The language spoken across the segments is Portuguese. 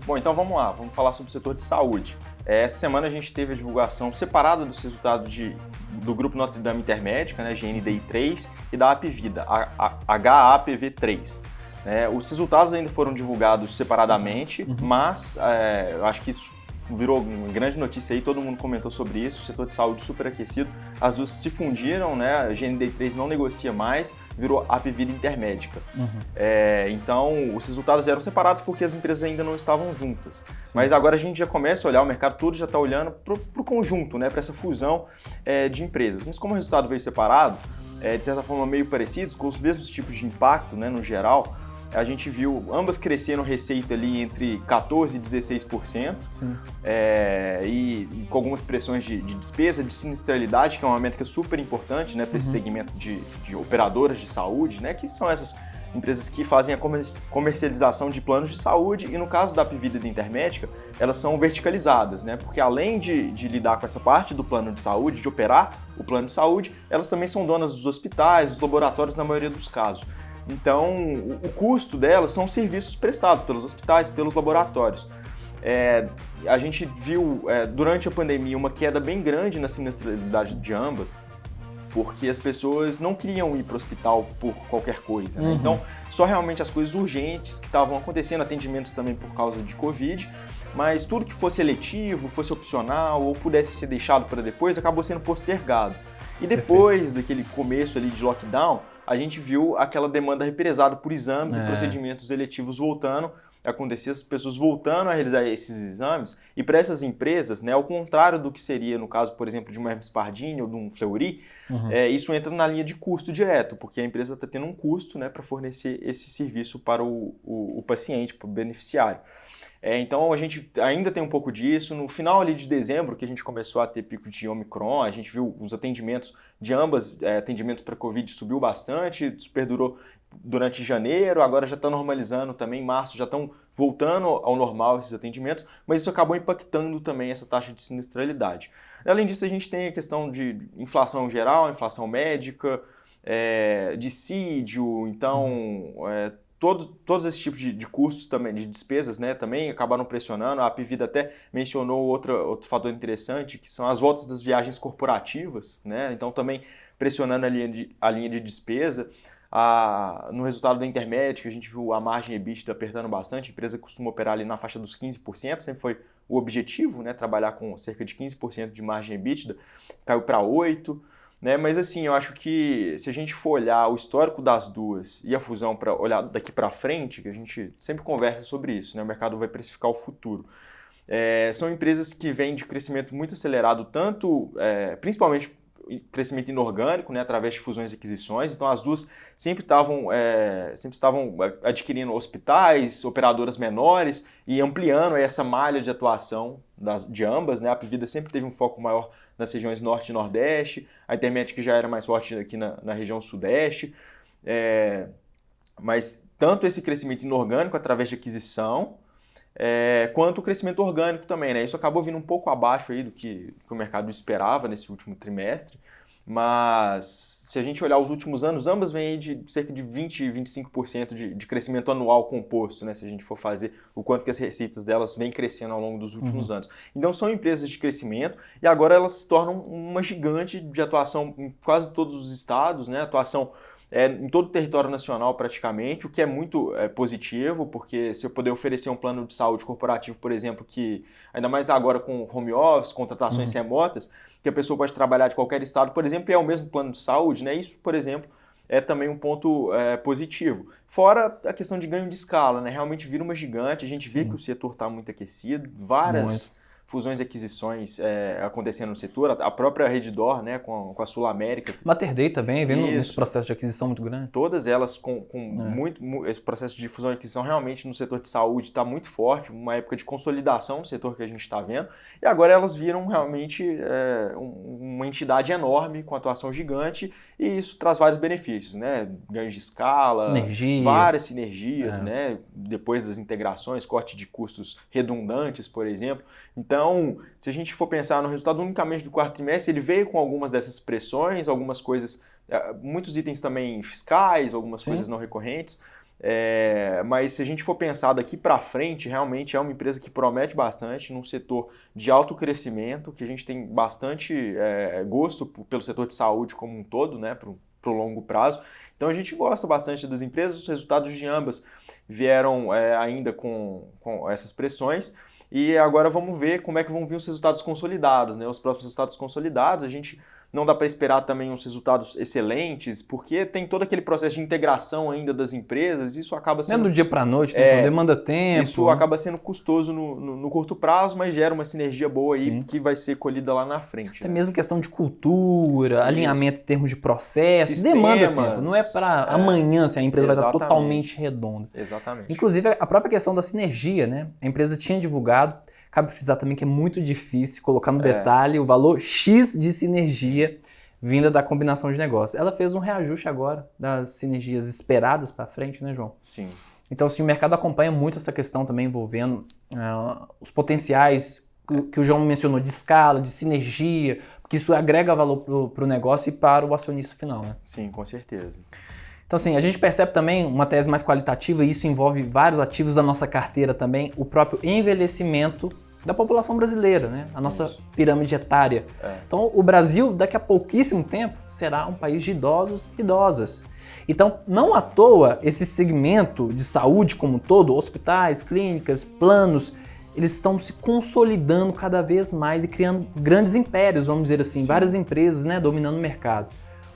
Bom, então vamos lá, vamos falar sobre o setor de saúde. Essa semana a gente teve a divulgação separada dos resultados do Grupo Notre Dame Intermédica, né, GNDI3, e da Hapvida, HAPV3. Os resultados ainda foram divulgados separadamente, mas eu acho que isso virou uma grande notícia aí, todo mundo comentou sobre isso, o setor de saúde superaquecido, as duas se fundiram, né, a GNDI3 não negocia mais, virou Hapvida Intermédica. Então, os resultados eram separados porque as empresas ainda não estavam juntas. Sim. Mas agora a gente já começa a olhar, o mercado todo já está olhando para o conjunto, né, para essa fusão de empresas. Mas como o resultado veio separado, de certa forma meio parecidos, com os mesmos tipos de impacto, né, no geral, a gente viu ambas crescendo receita ali entre 14% e 16%, e com algumas pressões de despesa, de sinistralidade, que é uma métrica super importante, né, para esse segmento de operadoras de saúde, né, que são essas empresas que fazem a comercialização de planos de saúde, e no caso da Hapvida e da Intermédica, elas são verticalizadas, né, porque além de lidar com essa parte do plano de saúde, de operar o plano de saúde, elas também são donas dos hospitais, dos laboratórios na maioria dos casos. Então, o custo delas são serviços prestados pelos hospitais, pelos laboratórios. A gente viu, durante a pandemia, uma queda bem grande na sinistralidade de ambas, porque as pessoas não queriam ir para o hospital por qualquer coisa, né? Então, só realmente as coisas urgentes que estavam acontecendo, atendimentos também por causa de Covid, mas tudo que fosse eletivo, fosse opcional ou pudesse ser deixado para depois, acabou sendo postergado. E depois daquele começo ali de lockdown, a gente viu aquela demanda represada por exames e procedimentos eletivos voltando a acontecer, as pessoas voltando a realizar esses exames, e para essas empresas, né, ao contrário do que seria no caso, por exemplo, de uma Hermes Pardini ou de um Fleury, isso entra na linha de custo direto, porque a empresa está tendo um custo, né, para fornecer esse serviço para o paciente, para o beneficiário. Então a gente ainda tem um pouco disso. No final ali de dezembro, que a gente começou a ter pico de Omicron, a gente viu os atendimentos de ambas, atendimentos para Covid subiu bastante, isso perdurou durante janeiro, agora já está normalizando também, em março já estão voltando ao normal esses atendimentos, mas isso acabou impactando também essa taxa de sinistralidade. Além disso, a gente tem a questão de inflação geral, inflação médica, dissídio, então todos esses tipos de custos também, de despesas, né, também acabaram pressionando. A Hapvida até mencionou outro fator interessante, que são as voltas das viagens corporativas, né, então também pressionando a linha de despesa. No resultado da Intermédica, a gente viu a margem EBITDA apertando bastante, a empresa costuma operar ali na faixa dos 15%, sempre foi o objetivo, né, trabalhar com cerca de 15% de margem EBITDA, caiu para 8%. Né? Mas assim, eu acho que se a gente for olhar o histórico das duas e a fusão para olhar daqui para frente, que a gente sempre conversa sobre isso, né? O mercado vai precificar o futuro. São empresas que vêm de crescimento muito acelerado, principalmente crescimento inorgânico, né, através de fusões e aquisições. Então as duas sempre estavam adquirindo hospitais, operadoras menores e ampliando essa malha de atuação de ambas, né? A Hapvida sempre teve um foco maior nas regiões Norte e Nordeste, a Intermédica já era mais forte aqui na região Sudeste, mas tanto esse crescimento inorgânico através de aquisição, quanto o crescimento orgânico também, né? Isso acabou vindo um pouco abaixo aí do que o mercado esperava nesse último trimestre, mas se a gente olhar os últimos anos, ambas vêm aí de cerca de 20% e 25% de crescimento anual composto, né? Se a gente for fazer o quanto que as receitas delas vêm crescendo ao longo dos últimos anos. Então são empresas de crescimento e agora elas se tornam uma gigante de atuação em quase todos os estados, né? Atuação em todo o território nacional praticamente, o que é muito positivo, porque se eu puder oferecer um plano de saúde corporativo, por exemplo, que ainda mais agora com home office, contratações remotas, que a pessoa pode trabalhar de qualquer estado, por exemplo, e é o mesmo plano de saúde, né? Isso, por exemplo, é também um ponto positivo. Fora a questão de ganho de escala, né? Realmente vira uma gigante, a gente vê que o setor está muito aquecido, várias fusões e aquisições acontecendo no setor, a própria Redditor, né, com a Sul América. Mater Dei também, vendo esse processo de aquisição muito grande. Todas elas com esse processo de fusão e aquisição realmente no setor de saúde está muito forte, uma época de consolidação do setor que a gente está vendo, e agora elas viram realmente uma entidade enorme, com atuação gigante, e isso traz vários benefícios, né? Ganhos de escala, várias sinergias, né? Depois das integrações, corte de custos redundantes, por exemplo. Então, se a gente for pensar no resultado unicamente do quarto trimestre, ele veio com algumas dessas pressões, algumas coisas, muitos itens também fiscais, algumas coisas não recorrentes, Mas se a gente for pensar daqui para frente, realmente é uma empresa que promete bastante num setor de alto crescimento, que a gente tem bastante gosto pelo setor de saúde como um todo, né, para o longo prazo. Então a gente gosta bastante das empresas, os resultados de ambas vieram ainda com essas pressões. E agora vamos ver como é que vão vir os resultados consolidados, né? Os próximos resultados consolidados, a gente não dá para esperar também uns resultados excelentes, porque tem todo aquele processo de integração ainda das empresas, isso acaba sendo... Não é do dia para a noite, né? Demanda tempo. Isso acaba sendo custoso no curto prazo, mas gera uma sinergia boa aí. Sim. Que vai ser colhida lá na frente. Até mesmo questão de cultura, alinhamento em termos de processo, sistemas, demanda tempo. Não é para amanhã, assim, a empresa vai estar totalmente redonda. Exatamente. Inclusive, a própria questão da sinergia, né? A empresa tinha divulgado, cabe frisar também que é muito difícil colocar no detalhe o valor X de sinergia vinda da combinação de negócios. Ela fez um reajuste agora das sinergias esperadas para frente, né, João? Sim. Então, assim, o mercado acompanha muito essa questão também envolvendo os potenciais que o João mencionou, de escala, de sinergia, porque isso agrega valor para o negócio e para o acionista final, né? Sim, com certeza. Então, assim, a gente percebe também uma tese mais qualitativa, e isso envolve vários ativos da nossa carteira também, o próprio envelhecimento da população brasileira, né? A nossa pirâmide etária. Então, o Brasil, daqui a pouquíssimo tempo, será um país de idosos e idosas. Então, não à toa, esse segmento de saúde como um todo, hospitais, clínicas, planos, eles estão se consolidando cada vez mais e criando grandes impérios, vamos dizer assim, várias empresas, né, dominando o mercado.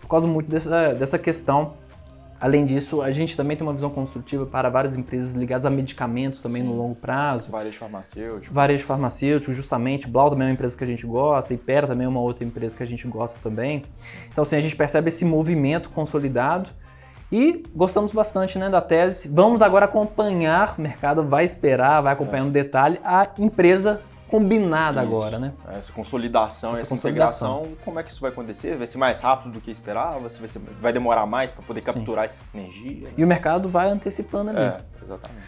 Por causa muito dessa questão. Além disso, a gente também tem uma visão construtiva para várias empresas ligadas a medicamentos também no longo prazo. Varejo farmacêutico. Varejo farmacêutico, justamente. Blau também é uma empresa que a gente gosta, Ipera também é uma outra empresa que a gente gosta também. Então, assim, a gente percebe esse movimento consolidado e gostamos bastante, né, da tese. Vamos agora acompanhar, o mercado vai esperar, vai acompanhar no detalhe a empresa combinada agora, né? Essa consolidação, essa integração, como é que isso vai acontecer? Vai ser mais rápido do que esperava? Vai demorar mais para poder capturar essa sinergia? E o mercado vai antecipando ali. Exatamente.